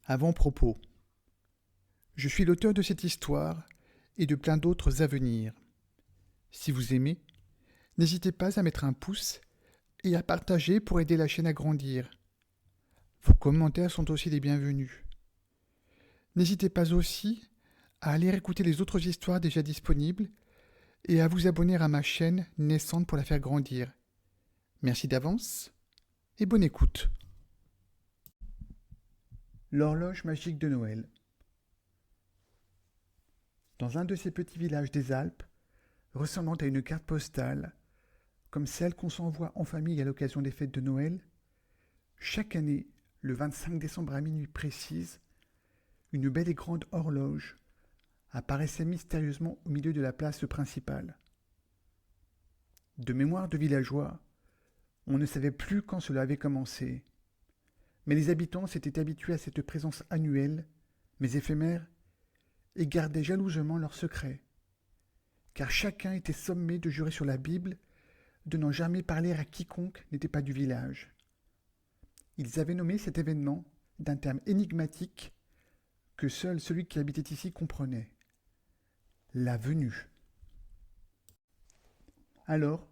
Avant-propos. Je suis l'auteur de cette histoire et de plein d'autres à venir. Si vous aimez, n'hésitez pas à mettre un pouce et à partager pour aider la chaîne à grandir. Vos commentaires sont aussi les bienvenus. N'hésitez pas aussi à aller écouter les autres histoires déjà disponibles et à vous abonner à ma chaîne naissante pour la faire grandir. Merci d'avance et bonne écoute. L'horloge magique de Noël. Dans un de ces petits villages des Alpes, ressemblant à une carte postale, comme celle qu'on s'envoie en famille à l'occasion des fêtes de Noël, chaque année, le 25 décembre à minuit précise, une belle et grande horloge apparaissait mystérieusement au milieu de la place principale. De mémoire de villageois, on ne savait plus quand cela avait commencé, mais les habitants s'étaient habitués à cette présence annuelle, mais éphémère, et gardaient jalousement leur secret, car chacun était sommé de jurer sur la Bible de n'en jamais parler à quiconque n'était pas du village. Ils avaient nommé cet événement d'un terme énigmatique que seul celui qui habitait ici comprenait. La venue. Alors,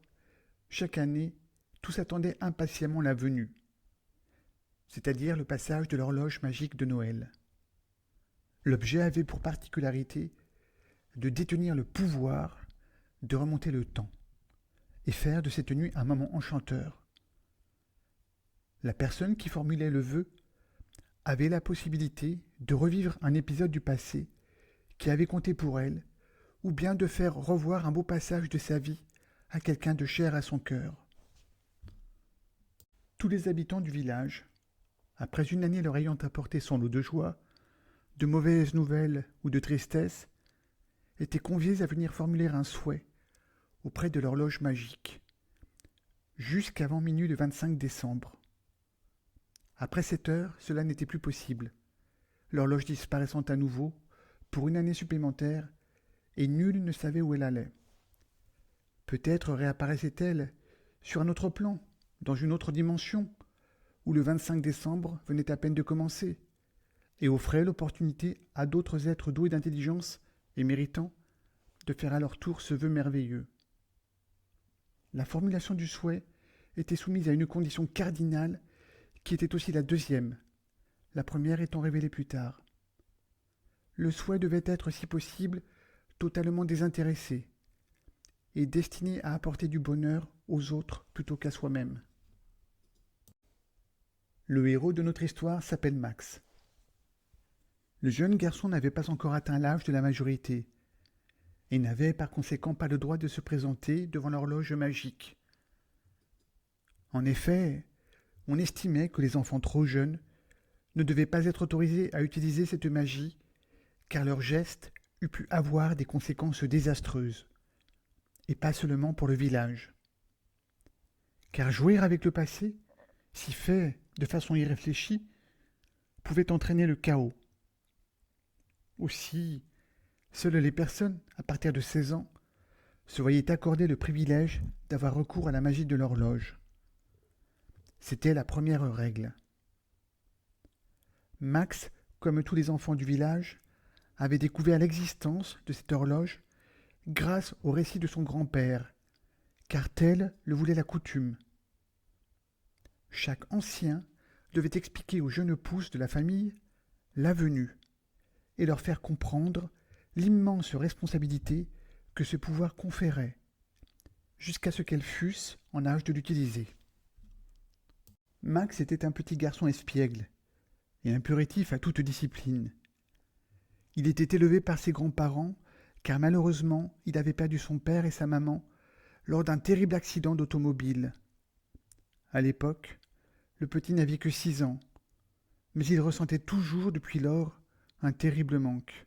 chaque année, tous attendaient impatiemment la venue, c'est-à-dire le passage de l'horloge magique de Noël. L'objet avait pour particularité de détenir le pouvoir de remonter le temps et faire de cette nuit un moment enchanteur. La personne qui formulait le vœu avait la possibilité de revivre un épisode du passé qui avait compté pour elle, ou bien de faire revoir un beau passage de sa vie à quelqu'un de cher à son cœur. Tous les habitants du village, après une année leur ayant apporté son lot de joie, de mauvaises nouvelles ou de tristesse, étaient conviés à venir formuler un souhait auprès de l'horloge magique, jusqu'avant minuit le 25 décembre. Après cette heure, cela n'était plus possible, l'horloge disparaissant à nouveau pour une année supplémentaire, et nul ne savait où elle allait. Peut-être réapparaissait-elle sur un autre plan, dans une autre dimension, où le 25 décembre venait à peine de commencer, et offrait l'opportunité à d'autres êtres doués d'intelligence et méritants de faire à leur tour ce vœu merveilleux. La formulation du souhait était soumise à une condition cardinale qui était aussi la deuxième, la première étant révélée plus tard. Le souhait devait être, si possible, totalement désintéressé et destiné à apporter du bonheur aux autres plutôt qu'à soi-même. Le héros de notre histoire s'appelle Max. Le jeune garçon n'avait pas encore atteint l'âge de la majorité et n'avait par conséquent pas le droit de se présenter devant l'horloge magique. En effet, on estimait que les enfants trop jeunes ne devaient pas être autorisés à utiliser cette magie, car leur geste eût pu avoir des conséquences désastreuses, et pas seulement pour le village. Car jouer avec le passé, si fait de façon irréfléchie, pouvait entraîner le chaos. Aussi, seules les personnes, à partir de 16 ans, se voyaient accorder le privilège d'avoir recours à la magie de l'horloge. C'était la première règle. Max, comme tous les enfants du village, avait découvert l'existence de cette horloge grâce au récit de son grand-père, car telle le voulait la coutume. Chaque ancien devait expliquer aux jeunes pousses de la famille la venue et leur faire comprendre l'immense responsabilité que ce pouvoir conférait, jusqu'à ce qu'elles fussent en âge de l'utiliser. Max était un petit garçon espiègle et impératif à toute discipline. Il était élevé par ses grands-parents, car malheureusement, il avait perdu son père et sa maman lors d'un terrible accident d'automobile. À l'époque, le petit n'avait que 6 ans, mais il ressentait toujours depuis lors un terrible manque.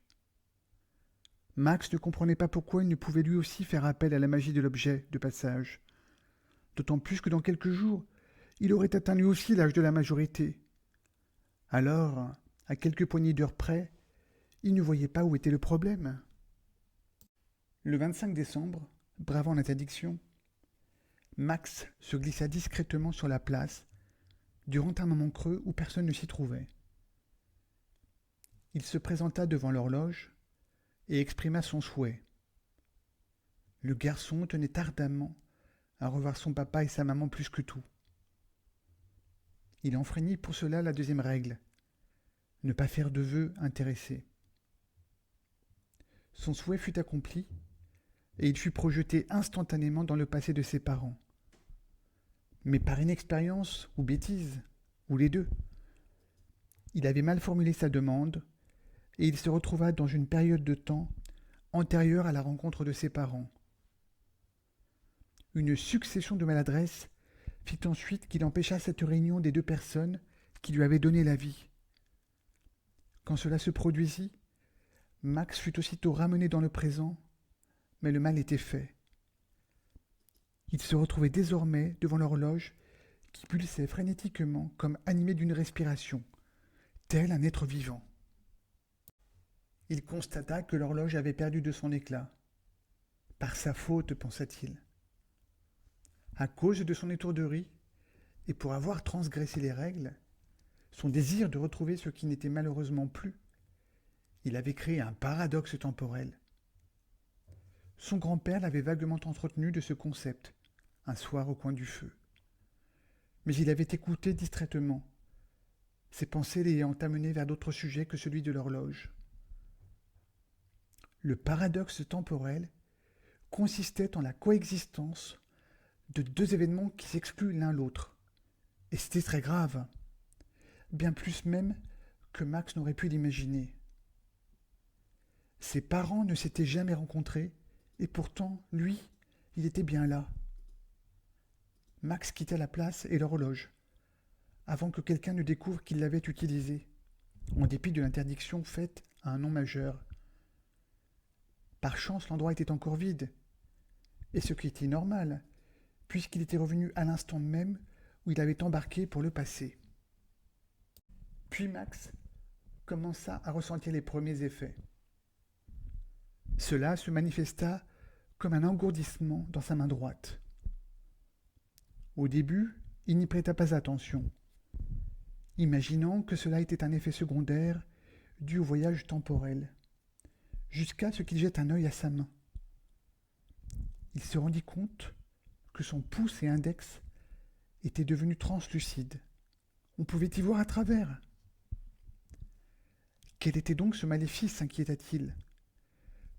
Max ne comprenait pas pourquoi il ne pouvait lui aussi faire appel à la magie de l'objet de passage, d'autant plus que dans quelques jours, il aurait atteint lui aussi l'âge de la majorité. Alors, à quelques poignées d'heures près, il ne voyait pas où était le problème. Le 25 décembre, bravant l'interdiction, Max se glissa discrètement sur la place durant un moment creux où personne ne s'y trouvait. Il se présenta devant l'horloge et exprima son souhait. Le garçon tenait ardemment à revoir son papa et sa maman plus que tout. Il enfreignit pour cela la deuxième règle, ne pas faire de vœux intéressés. Son souhait fut accompli, et il fut projeté instantanément dans le passé de ses parents. Mais par inexpérience ou bêtise, ou les deux, il avait mal formulé sa demande, et il se retrouva dans une période de temps antérieure à la rencontre de ses parents. Une succession de maladresses fit ensuite qu'il empêcha cette réunion des deux personnes qui lui avaient donné la vie. Quand cela se produisit, Max fut aussitôt ramené dans le présent, mais le mal était fait. Il se retrouvait désormais devant l'horloge qui pulsait frénétiquement comme animé d'une respiration, tel un être vivant. Il constata que l'horloge avait perdu de son éclat. Par sa faute, pensa-t-il. À cause de son étourderie, et pour avoir transgressé les règles, son désir de retrouver ce qui n'était malheureusement plus, il avait créé un paradoxe temporel. Son grand-père l'avait vaguement entretenu de ce concept, un soir au coin du feu. Mais il avait écouté distraitement, ses pensées l'ayant amené vers d'autres sujets que celui de l'horloge. Le paradoxe temporel consistait en la coexistence de deux événements qui s'excluent l'un l'autre. Et c'était très grave, bien plus même que Max n'aurait pu l'imaginer. Ses parents ne s'étaient jamais rencontrés, et pourtant, lui, il était bien là. Max quitta la place et l'horloge, avant que quelqu'un ne découvre qu'il l'avait utilisée, en dépit de l'interdiction faite à un non-majeur. Par chance, l'endroit était encore vide, et ce qui était normal, puisqu'il était revenu à l'instant même où il avait embarqué pour le passé. Puis Max commença à ressentir les premiers effets. Cela se manifesta comme un engourdissement dans sa main droite. Au début, il n'y prêta pas attention, imaginant que cela était un effet secondaire dû au voyage temporel, jusqu'à ce qu'il jette un œil à sa main. Il se rendit compte que son pouce et index étaient devenus translucides. On pouvait y voir à travers. Quel était donc ce maléfice, s'inquiéta-t-il.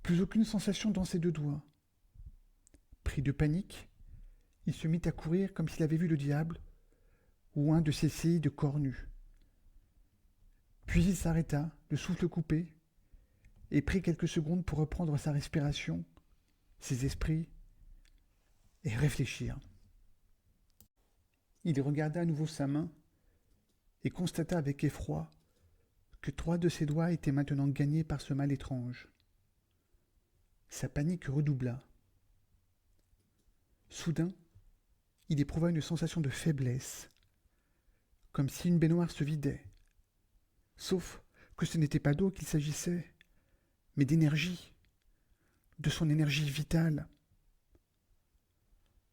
Plus aucune sensation dans ses deux doigts. Pris de panique, il se mit à courir comme s'il avait vu le diable ou un de ces séides cornus. Puis il s'arrêta, le souffle coupé, et prit quelques secondes pour reprendre sa respiration, ses esprits, et réfléchir. Il regarda à nouveau sa main et constata avec effroi que 3 de ses doigts étaient maintenant gagnés par ce mal étrange. Sa panique redoubla. Soudain, il éprouva une sensation de faiblesse, comme si une baignoire se vidait. Sauf que ce n'était pas d'eau qu'il s'agissait, mais d'énergie, de son énergie vitale.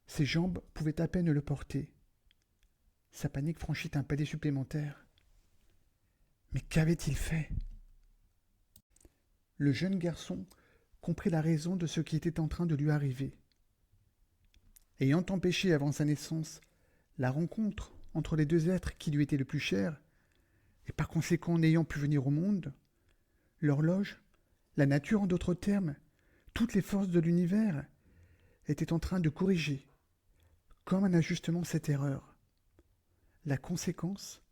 Ses jambes pouvaient à peine le porter. Sa panique franchit un palier supplémentaire. Mais qu'avait-il fait? Le jeune garçon comprit la raison de ce qui était en train de lui arriver. Ayant empêché avant sa naissance la rencontre entre les deux êtres qui lui étaient le plus chers, et par conséquent n'ayant pu venir au monde, l'horloge, la nature en d'autres termes, toutes les forces de l'univers, étaient en train de corriger, comme un ajustement, cette erreur. La conséquence,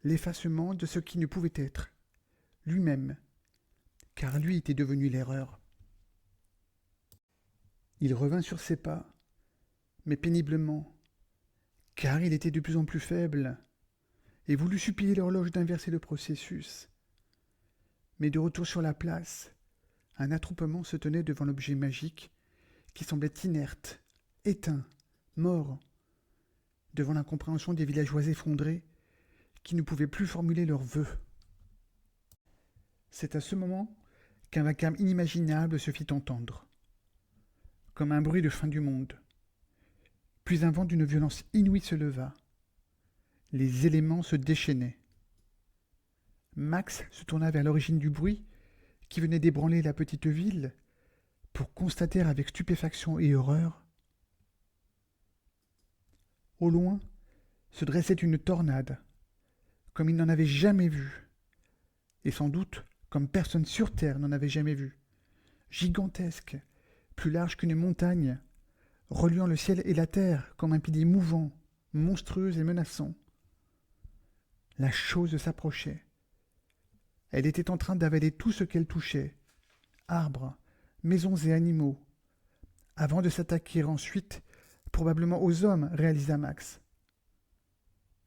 l'effacement de ce qui ne pouvait être, lui-même, car lui était devenu l'erreur. Il revint sur ses pas, mais péniblement, car il était de plus en plus faible, et voulut supplier l'horloge d'inverser le processus. Mais de retour sur la place, un attroupement se tenait devant l'objet magique qui semblait inerte, éteint, mort, devant l'incompréhension des villageois effondrés qui ne pouvaient plus formuler leurs vœux. C'est à ce moment qu'un vacarme inimaginable se fit entendre, comme un bruit de fin du monde. Puis un vent d'une violence inouïe se leva. Les éléments se déchaînaient. Max se tourna vers l'origine du bruit qui venait d'ébranler la petite ville pour constater avec stupéfaction et horreur. Au loin se dressait une tornade, comme il n'en avait jamais vu, et sans doute comme personne sur terre n'en avait jamais vu, gigantesque, plus large qu'une montagne, reliant le ciel et la terre comme un pilier mouvant, monstrueux et menaçant. La chose s'approchait. Elle était en train d'avaler tout ce qu'elle touchait, arbres, maisons et animaux, avant de s'attaquer ensuite, probablement aux hommes, réalisa Max.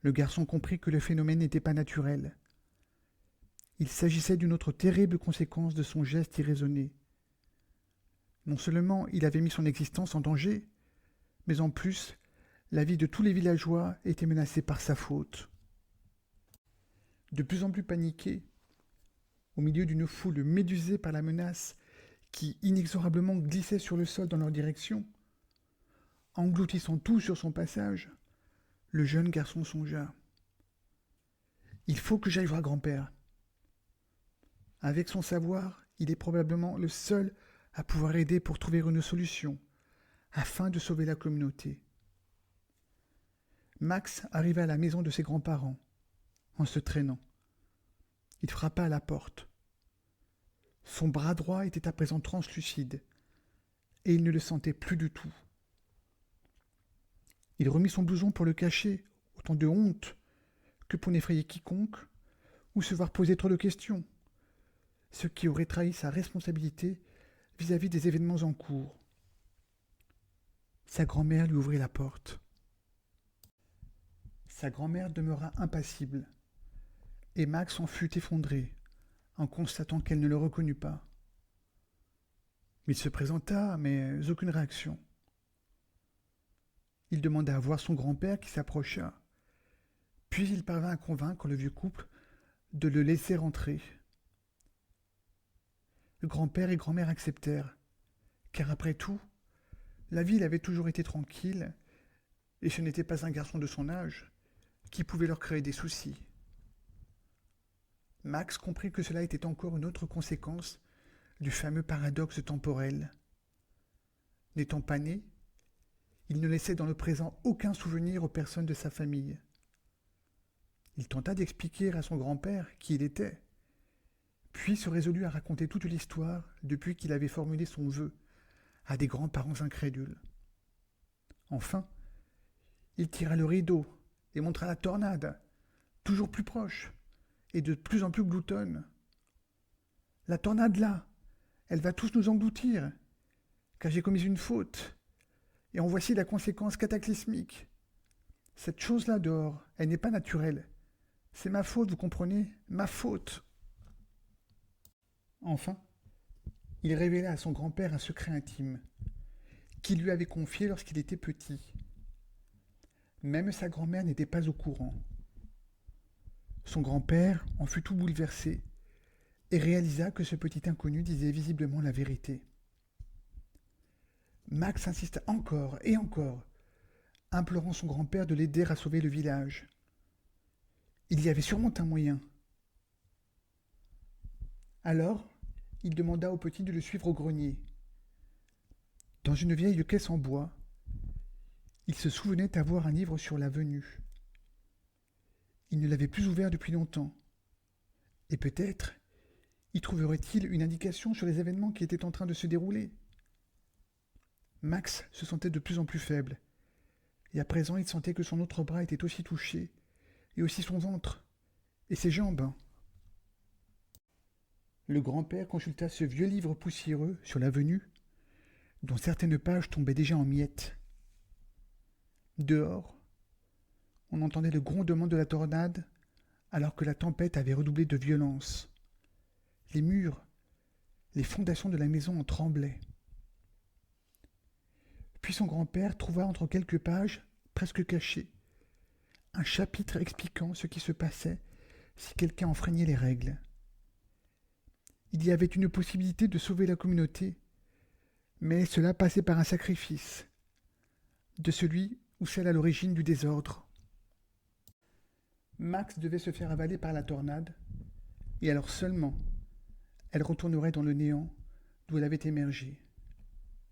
Le garçon comprit que le phénomène n'était pas naturel. Il s'agissait d'une autre terrible conséquence de son geste irraisonné. Non seulement il avait mis son existence en danger, mais en plus, la vie de tous les villageois était menacée par sa faute. De plus en plus paniqué, au milieu d'une foule médusée par la menace qui inexorablement glissait sur le sol dans leur direction, engloutissant tout sur son passage, le jeune garçon songea. « Il faut que j'aille voir grand-père. » Avec son savoir, il est probablement le seul à pouvoir aider pour trouver une solution, afin de sauver la communauté. Max arriva à la maison de ses grands-parents, en se traînant. Il frappa à la porte. Son bras droit était à présent translucide, et il ne le sentait plus du tout. Il remit son blouson pour le cacher, autant de honte que pour n'effrayer quiconque ou se voir poser trop de questions, ce qui aurait trahi sa responsabilité vis-à-vis des événements en cours. Sa grand-mère lui ouvrit la porte. Sa grand-mère demeura impassible, et Max en fut effondré en constatant qu'elle ne le reconnut pas. Il se présenta, mais aucune réaction. Il demanda à voir son grand-père qui s'approcha, puis il parvint à convaincre le vieux couple de le laisser rentrer. Le grand-père et grand-mère acceptèrent, car après tout, la ville avait toujours été tranquille, et ce n'était pas un garçon de son âge qui pouvait leur créer des soucis. Max comprit que cela était encore une autre conséquence du fameux paradoxe temporel. N'étant pas né, il ne laissait dans le présent aucun souvenir aux personnes de sa famille. Il tenta d'expliquer à son grand-père qui il était, puis se résolut à raconter toute l'histoire depuis qu'il avait formulé son vœu à des grands-parents incrédules. Enfin, il tira le rideau et montra la tornade, toujours plus proche et de plus en plus gloutonne. « La tornade là, elle va tous nous engloutir, car j'ai commis une faute, et en voici la conséquence cataclysmique. Cette chose-là dehors, elle n'est pas naturelle. C'est ma faute, vous comprenez? Ma faute. » Enfin, il révéla à son grand-père un secret intime, qu'il lui avait confié lorsqu'il était petit. Même sa grand-mère n'était pas au courant. Son grand-père en fut tout bouleversé et réalisa que ce petit inconnu disait visiblement la vérité. Max insista encore et encore, implorant son grand-père de l'aider à sauver le village. Il y avait sûrement un moyen. Alors, il demanda au petit de le suivre au grenier. Dans une vieille caisse en bois, il se souvenait avoir un livre sur la venue. Il ne l'avait plus ouvert depuis longtemps. Et peut-être y trouverait-il une indication sur les événements qui étaient en train de se dérouler. Max se sentait de plus en plus faible, et à présent il sentait que son autre bras était aussi touché, et aussi son ventre, et ses jambes. Le grand-père consulta ce vieux livre poussiéreux sur la venue, dont certaines pages tombaient déjà en miettes. Dehors, on entendait le grondement de la tornade alors que la tempête avait redoublé de violence. Les murs, les fondations de la maison en tremblaient. Puis son grand-père trouva entre quelques pages, presque cachées, un chapitre expliquant ce qui se passait si quelqu'un enfreignait les règles. Il y avait une possibilité de sauver la communauté, mais cela passait par un sacrifice, de celui ou celle à l'origine du désordre. Max devait se faire avaler par la tornade, et alors seulement elle retournerait dans le néant d'où elle avait émergé,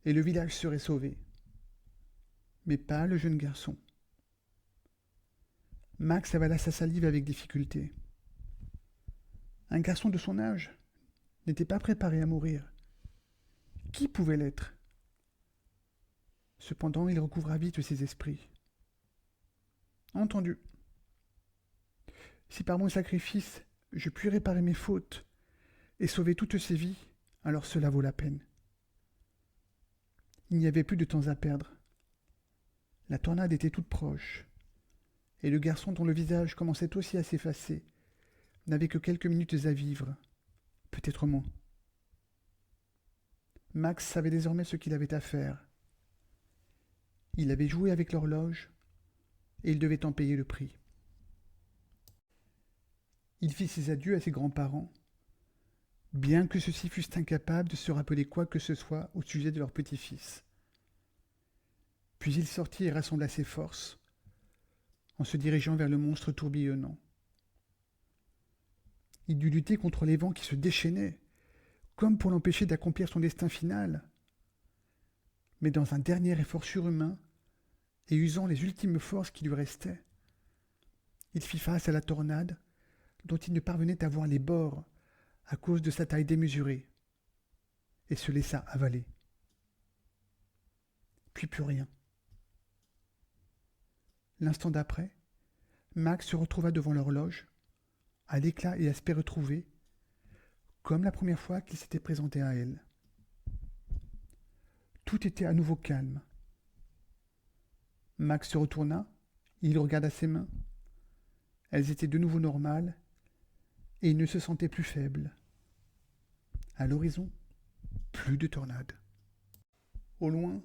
et le village serait sauvé. Mais pas le jeune garçon. Max avala sa salive avec difficulté. Un garçon de son âge n'était pas préparé à mourir. Qui pouvait l'être? Cependant, il recouvra vite ses esprits. Entendu. Si par mon sacrifice je puis réparer mes fautes et sauver toutes ces vies, alors cela vaut la peine. Il n'y avait plus de temps à perdre. La tornade était toute proche, et le garçon dont le visage commençait aussi à s'effacer n'avait que quelques minutes à vivre, peut-être moins. Max savait désormais ce qu'il avait à faire. Il avait joué avec l'horloge, et il devait en payer le prix. Il fit ses adieux à ses grands-parents, bien que ceux-ci fussent incapables de se rappeler quoi que ce soit au sujet de leur petit-fils. Puis il sortit et rassembla ses forces, en se dirigeant vers le monstre tourbillonnant. Il dut lutter contre les vents qui se déchaînaient, comme pour l'empêcher d'accomplir son destin final. Mais dans un dernier effort surhumain, et usant les ultimes forces qui lui restaient, il fit face à la tornade dont il ne parvenait à voir les bords à cause de sa taille démesurée, et se laissa avaler. Puis plus rien. L'instant d'après, Max se retrouva devant l'horloge, à l'éclat et aspect retrouvés, comme la première fois qu'il s'était présenté à elle. Tout était à nouveau calme. Max se retourna, il regarda ses mains. Elles étaient de nouveau normales, et il ne se sentait plus faible. À l'horizon, plus de tornades. Au loin,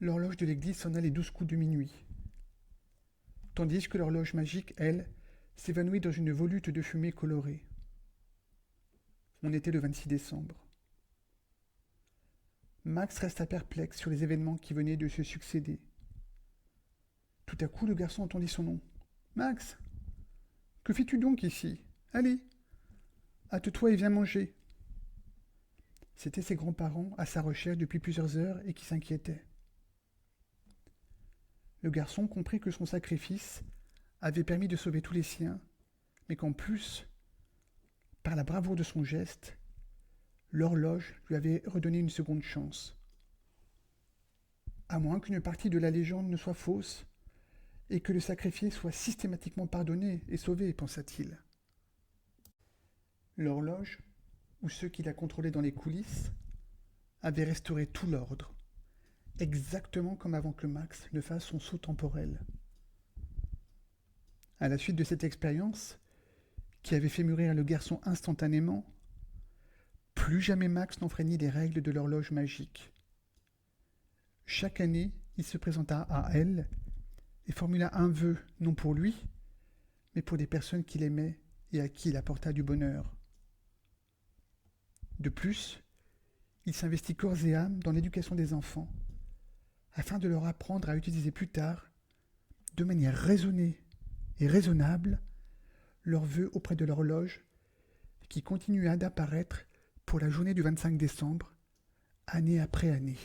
l'horloge de l'église sonna les 12 coups de minuit, tandis que l'horloge magique, elle, s'évanouit dans une volute de fumée colorée. On était le 26 décembre. Max resta perplexe sur les événements qui venaient de se succéder. Tout à coup, le garçon entendit son nom. « Max, que fais-tu donc ici? Allez, hâte-toi et viens manger. » C'étaient ses grands-parents à sa recherche depuis plusieurs heures et qui s'inquiétaient. Le garçon comprit que son sacrifice avait permis de sauver tous les siens, mais qu'en plus, par la bravoure de son geste, l'horloge lui avait redonné une seconde chance. À moins qu'une partie de la légende ne soit fausse, et que le sacrifié soit systématiquement pardonné et sauvé, pensa-t-il. L'horloge, ou ceux qui la contrôlaient dans les coulisses, avaient restauré tout l'ordre, exactement comme avant que Max ne fasse son saut temporel. À la suite de cette expérience, qui avait fait mûrir le garçon instantanément, plus jamais Max n'enfreignit les règles de l'horloge magique. Chaque année, il se présenta à elle et formula un vœu, non pour lui, mais pour les personnes qu'il aimait et à qui il apporta du bonheur. De plus, il s'investit corps et âme dans l'éducation des enfants, afin de leur apprendre à utiliser plus tard, de manière raisonnée et raisonnable, leurs vœux auprès de l'horloge qui continua d'apparaître pour la journée du 25 décembre, année après année.